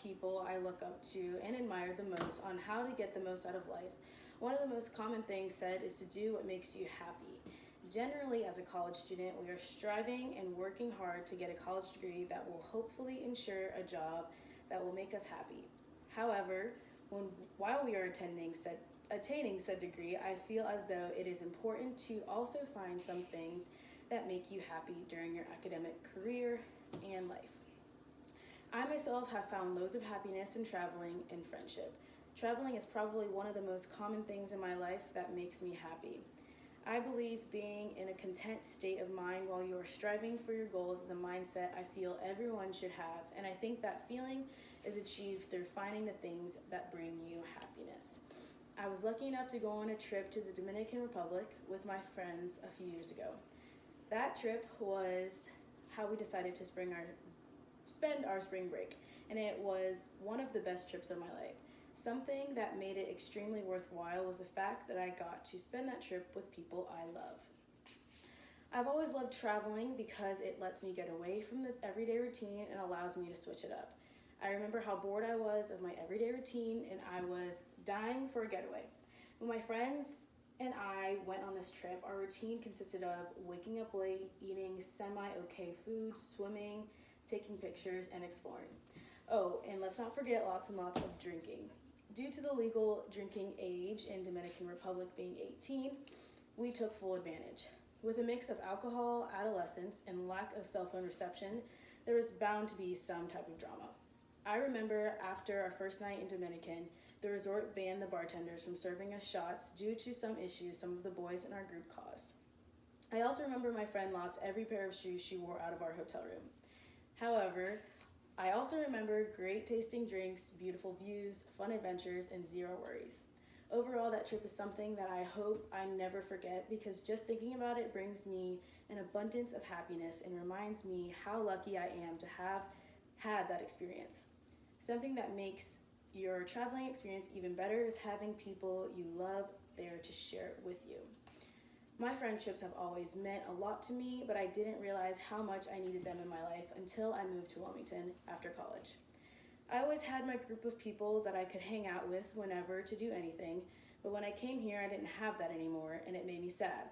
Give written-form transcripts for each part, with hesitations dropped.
people I look up to and admire the most on how to get the most out of life, one of the most common things said is to do what makes you happy. Generally, as a college student, we are striving and working hard to get a college degree that will hopefully ensure a job that will make us happy. However, while we are attaining said degree, I feel as though it is important to also find some things that make you happy during your academic career and life. I myself have found loads of happiness in traveling and friendship. Traveling is probably one of the most common things in my life that makes me happy. I believe being in a content state of mind while you are striving for your goals is a mindset I feel everyone should have, and I think that feeling is achieved through finding the things that bring you happiness. I was lucky enough to go on a trip to the Dominican Republic with my friends a few years ago. That trip was how we decided to spend our spring break, and it was one of the best trips of my life. Something that made it extremely worthwhile was the fact that I got to spend that trip with people I love. I've always loved traveling because it lets me get away from the everyday routine and allows me to switch it up. I remember how bored I was of my everyday routine and I was dying for a getaway. When my friends and I went on this trip, our routine consisted of waking up late, eating semi-okay food, swimming, taking pictures, and exploring. Oh, and let's not forget lots and lots of drinking. Due to the legal drinking age in Dominican Republic being 18, we took full advantage. With a mix of alcohol, adolescence, and lack of cell phone reception, there was bound to be some type of drama. I remember after our first night in Dominican, the resort banned the bartenders from serving us shots due to some issues some of the boys in our group caused. I also remember my friend lost every pair of shoes she wore out of our hotel room. However, I also remember great tasting drinks, beautiful views, fun adventures, and zero worries. Overall, that trip is something that I hope I never forget because just thinking about it brings me an abundance of happiness and reminds me how lucky I am to have had that experience. Something that makes your traveling experience even better is having people you love there to share it with you. My friendships have always meant a lot to me, but I didn't realize how much I needed them in my life until I moved to Wilmington after college. I always had my group of people that I could hang out with whenever to do anything, but when I came here, I didn't have that anymore, and it made me sad.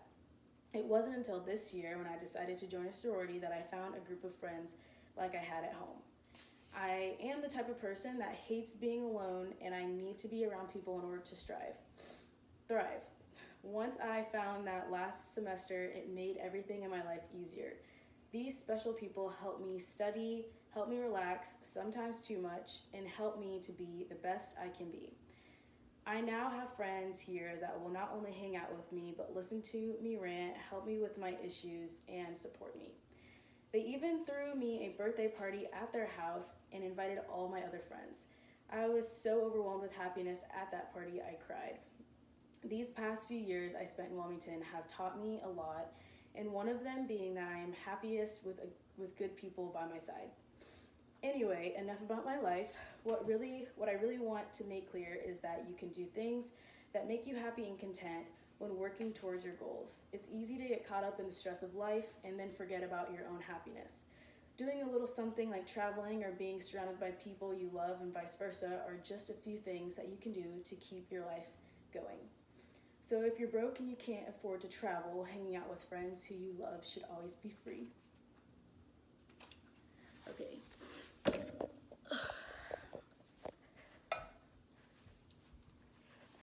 It wasn't until this year when I decided to join a sorority that I found a group of friends like I had at home. I am the type of person that hates being alone, and I need to be around people in order to thrive. Once I found that last semester, it made everything in my life easier. These special people help me study, help me relax, sometimes too much, and help me to be the best I can be. I now have friends here that will not only hang out with me, but listen to me rant, help me with my issues, and support me. They even threw me a birthday party at their house and invited all my other friends. I was so overwhelmed with happiness at that party, I cried. These past few years I spent in Wilmington have taught me a lot, and one of them being that I am happiest with good people by my side. Anyway, enough about my life. What I really want to make clear is that you can do things that make you happy and content when working towards your goals. It's easy to get caught up in the stress of life and then forget about your own happiness. Doing a little something like traveling or being surrounded by people you love and vice versa are just a few things that you can do to keep your life going. So if you're broke and you can't afford to travel, hanging out with friends who you love should always be free.